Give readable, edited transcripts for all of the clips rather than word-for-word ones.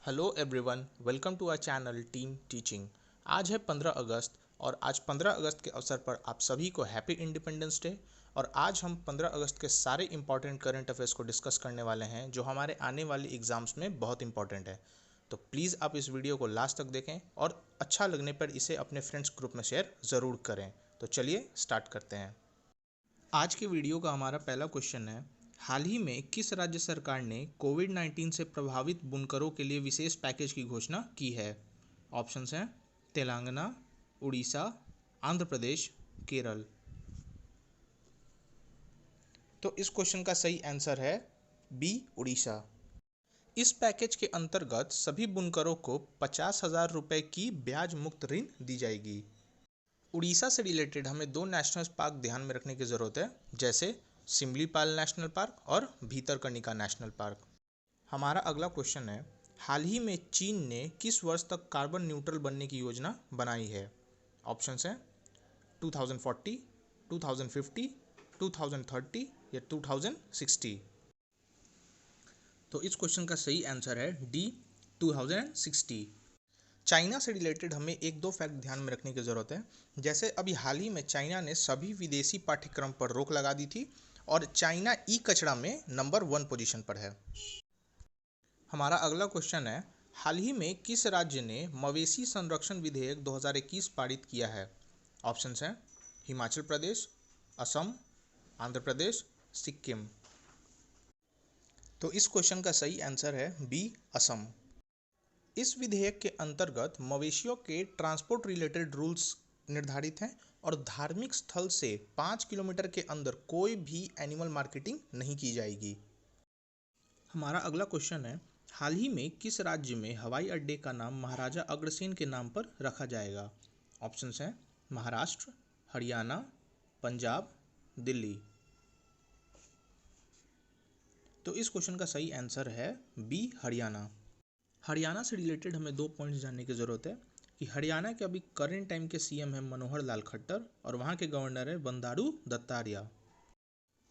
Hello everyone, welcome to our channel team teaching. आज है 15 अगस्त और आज 15 अगस्त के अवसर पर आप सभी को हैप्पी इंडिपेंडेंस डे। और आज हम 15 अगस्त के सारे इंपॉर्टेंट करंट अफेयर्स को डिस्कस करने वाले हैं जो हमारे आने वाली एग्जाम्स में बहुत इंपॉर्टेंट है। तो प्लीज़ आप इस वीडियो को लास्ट तक देखें और अच्छा लगने पर इसे अपने फ्रेंड्स ग्रुप में शेयर ज़रूर करें। तो चलिए स्टार्ट करते हैं। आज के वीडियो का हमारा पहला क्वेश्चन है, हाल ही में किस राज्य सरकार ने कोविड-19 से प्रभावित बुनकरों के लिए विशेष पैकेज की घोषणा की है? ऑप्शंस हैं तेलंगाना, उड़ीसा, आंध्र प्रदेश, केरल। तो इस क्वेश्चन का सही आंसर है बी, उड़ीसा। इस पैकेज के अंतर्गत सभी बुनकरों को 50,000 रुपये की ब्याज मुक्त ऋण दी जाएगी। उड़ीसा से रिलेटेड हमें दो नेशनल पार्क ध्यान में रखने की ज़रूरत है, जैसे सिमलीपाल नेशनल पार्क और भीतरकनिका नेशनल पार्क। हमारा अगला क्वेश्चन है, हाल ही में चीन ने किस वर्ष तक कार्बन न्यूट्रल बनने की योजना बनाई है? ऑप्शंस हैं 2040, 2050, 2030 या 2060। तो इस क्वेश्चन का सही आंसर है डी, 2060। चाइना से रिलेटेड हमें एक दो फैक्ट ध्यान में रखने की ज़रूरत है, जैसे अभी हाल ही में चाइना ने सभी विदेशी पाठ्यक्रम पर रोक लगा दी थी और चाइना ई कचरा में नंबर 1 पोजीशन पर है। हमारा अगला क्वेश्चन है, हाल ही में किस राज्य ने मवेशी संरक्षण विधेयक 2021 पारित किया है? ऑप्शंस हैं हिमाचल प्रदेश, असम, आंध्र प्रदेश, सिक्किम। तो इस क्वेश्चन का सही आंसर है बी, असम। इस विधेयक के अंतर्गत मवेशियों के ट्रांसपोर्ट रिलेटेड रूल्स निर्धारित हैं और धार्मिक स्थल से 5 किलोमीटर के अंदर कोई भी एनिमल मार्केटिंग नहीं की जाएगी। हमारा अगला क्वेश्चन है, हाल ही में किस राज्य में हवाई अड्डे का नाम महाराजा अग्रसेन के नाम पर रखा जाएगा? ऑप्शंस हैं महाराष्ट्र, हरियाणा, पंजाब, दिल्ली। तो इस क्वेश्चन का सही आंसर है बी, हरियाणा। हरियाणा से रिलेटेड हमें दो पॉइंट्स जानने की ज़रूरत है कि हरियाणा के अभी करंट टाइम के सीएम हैं मनोहर लाल खट्टर और वहाँ के गवर्नर है बंडारू दत्तात्रेय।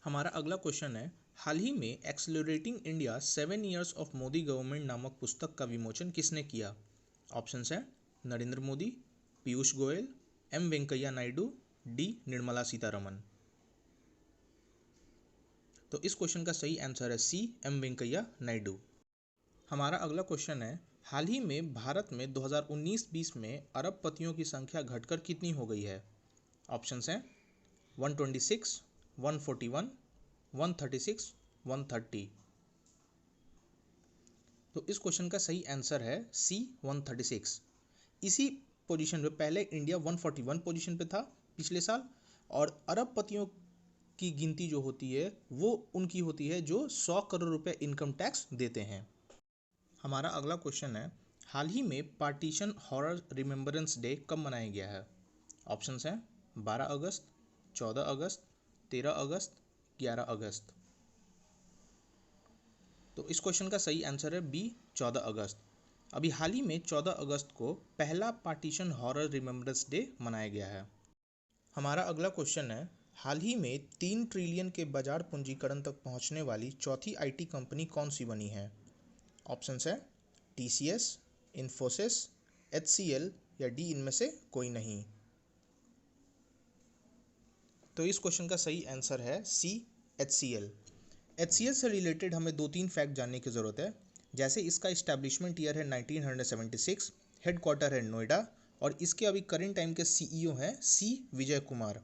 हमारा अगला क्वेश्चन है, हाल ही में accelerating India 7 years of Modi government नामक पुस्तक का विमोचन किसने किया? ऑप्शंस हैं नरेंद्र मोदी, पीयूष गोयल, एम वेंकैया नायडू, डी निर्मला सीतारमन। तो इस क्वेश्चन का सही आंसर है सी, एम वेंकैया नायडू। हमारा अगला क्वेश्चन है, हाल ही में भारत में 2019-20 में अरबपतियों की संख्या घटकर कितनी हो गई है? ऑप्शंस हैं 126, 141, 136, 130। तो इस क्वेश्चन का सही आंसर है सी, 136। इसी पोजीशन पे पहले इंडिया 141 पोजीशन पे था पिछले साल, और अरबपतियों की गिनती जो होती है वो उनकी होती है जो 100 करोड़ रुपए इनकम टैक्स देते हैं। हमारा अगला क्वेश्चन है, हाल ही में पार्टीशन हॉरर रिमेम्बरेंस डे कब मनाया गया है? ऑप्शंस हैं 12 अगस्त, 14 अगस्त, 13 अगस्त, 11 अगस्त। तो इस क्वेश्चन का सही आंसर है बी, 14 अगस्त। अभी हाल ही में 14 अगस्त को पहला पार्टीशन हॉरर रिमेम्बरेंस डे मनाया गया है। हमारा अगला क्वेश्चन है, हाल ही में 3 ट्रिलियन के बाजार पूंजीकरण तक पहुंचने वाली चौथी आईटी कंपनी कौन सी बनी है? ऑप्शंस है टीसीएस, इन्फोसिस, एचसीएल या डी इनमें से कोई नहीं। तो इस क्वेश्चन का सही आंसर है सी, एचसीएल। एचसीएल से रिलेटेड हमें दो तीन फैक्ट जानने की ज़रूरत है, जैसे इसका इस्टेब्लिशमेंट ईयर है 1976, हेडक्वार्टर है नोएडा और इसके अभी करेंट टाइम के सीईओ हैं सी विजय कुमार।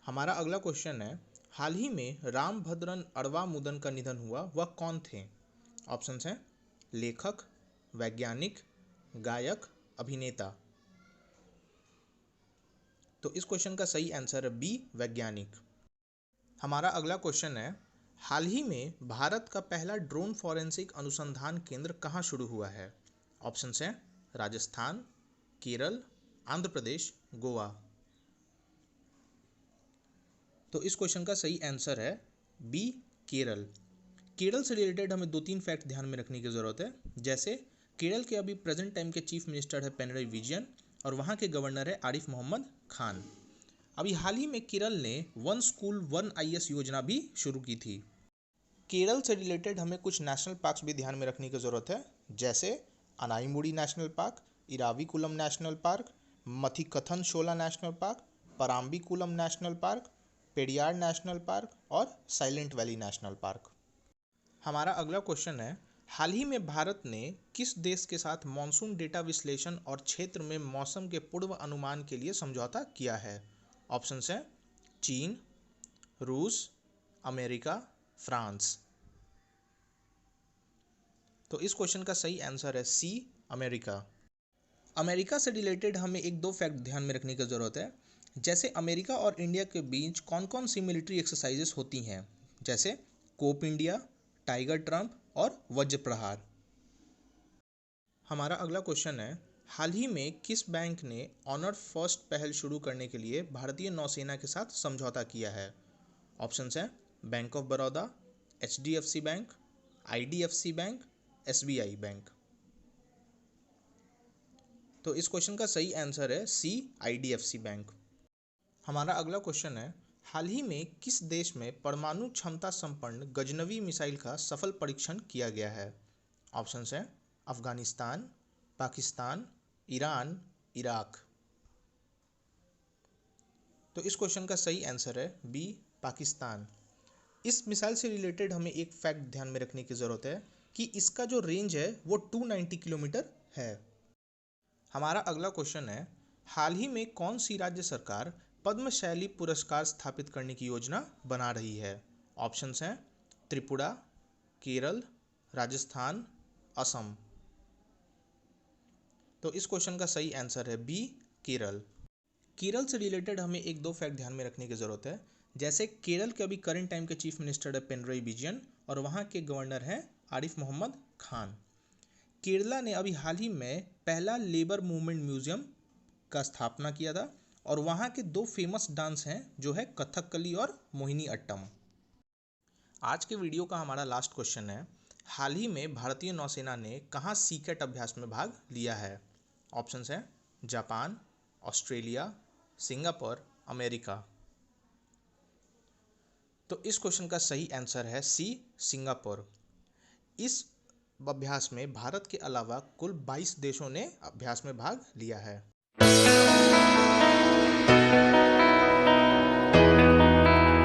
हमारा अगला क्वेश्चन है, हाल ही में रामभद्रन अडवा मुदन का निधन हुआ, वह कौन थे? ऑप्शंस हैं लेखक, वैज्ञानिक, गायक, अभिनेता। तो इस क्वेश्चन का सही आंसर है बी, वैज्ञानिक। हमारा अगला क्वेश्चन है, हाल ही में भारत का पहला ड्रोन फॉरेंसिक अनुसंधान केंद्र कहाँ शुरू हुआ है? ऑप्शंस हैं राजस्थान, केरल, आंध्र प्रदेश, गोवा। तो इस क्वेश्चन का सही आंसर है बी, केरल। केरल से रिलेटेड हमें दो तीन फैक्ट ध्यान में रखने की ज़रूरत है, जैसे केरल के अभी प्रेजेंट टाइम के चीफ मिनिस्टर है पिनरई विजयन और वहाँ के गवर्नर है आरिफ मोहम्मद खान। अभी हाल ही में केरल ने वन स्कूल वन आईएएस योजना भी शुरू की थी। केरल से रिलेटेड हमें कुछ नेशनल पार्क्स भी ध्यान में रखने की ज़रूरत है, जैसे Anamudi national park, Eravikulam national park, Mathikettan Shola national park, Parambikulam national park, Periyar national park और साइलेंट वैली नेशनल पार्क। हमारा अगला क्वेश्चन है, हाल ही में भारत ने किस देश के साथ मॉनसून डेटा विश्लेषण और क्षेत्र में मौसम के पूर्व अनुमान के लिए समझौता किया है? ऑप्शंस हैं चीन, रूस, अमेरिका, फ्रांस। तो इस क्वेश्चन का सही आंसर है सी, अमेरिका। अमेरिका से रिलेटेड हमें एक दो फैक्ट ध्यान में रखने की ज़रूरत है, जैसे अमेरिका और इंडिया के बीच कौन कौन सी मिलिट्री एक्सरसाइजेस होती हैं, जैसे कोप इंडिया, टाइगर ट्रम्प और वज्र प्रहार। हमारा अगला क्वेश्चन है, हाल ही में किस बैंक ने ऑनर फर्स्ट पहल शुरू करने के लिए भारतीय नौसेना के साथ समझौता किया है? ऑप्शंस हैं bank of Baroda, HDFC bank, IDFC bank, SBI bank. तो इस क्वेश्चन का सही आंसर है सी, IDFC बैंक। हमारा अगला क्वेश्चन है, हाल ही में किस देश में परमाणु क्षमता संपन्न गजनवी मिसाइल का सफल परीक्षण किया गया है? ऑप्शंस हैं अफगानिस्तान, पाकिस्तान, ईरान, इराक। तो इस क्वेश्चन का सही आंसर है बी, पाकिस्तान। इस मिसाइल से रिलेटेड हमें एक फैक्ट ध्यान में रखने की ज़रूरत है कि इसका जो रेंज है वो 290 किलोमीटर है। हमारा अगला क्वेश्चन है, हाल ही में कौन सी राज्य सरकार पद्मशैली पुरस्कार स्थापित करने की योजना बना रही है? ऑप्शंस हैं त्रिपुरा, केरल, राजस्थान, असम। तो इस क्वेश्चन का सही आंसर है बी, केरल। केरल से रिलेटेड हमें एक दो फैक्ट ध्यान में रखने की ज़रूरत है, जैसे केरल के अभी करंट टाइम के चीफ मिनिस्टर है पिनरई विजयन और वहाँ के गवर्नर हैं आरिफ मोहम्मद खान। केरला ने अभी हाल ही में पहला लेबर मूवमेंट म्यूजियम का स्थापना किया था और वहाँ के दो फेमस डांस हैं जो है कथकली और मोहिनी अट्टम। आज के वीडियो का हमारा लास्ट क्वेश्चन है, हाल ही में भारतीय नौसेना ने कहाँ सीकैट अभ्यास में भाग लिया है? ऑप्शंस हैं जापान, ऑस्ट्रेलिया, सिंगापुर, अमेरिका। तो इस क्वेश्चन का सही आंसर है सी, सिंगापुर। इस अभ्यास में भारत के अलावा कुल 22 देशों ने अभ्यास में भाग लिया है।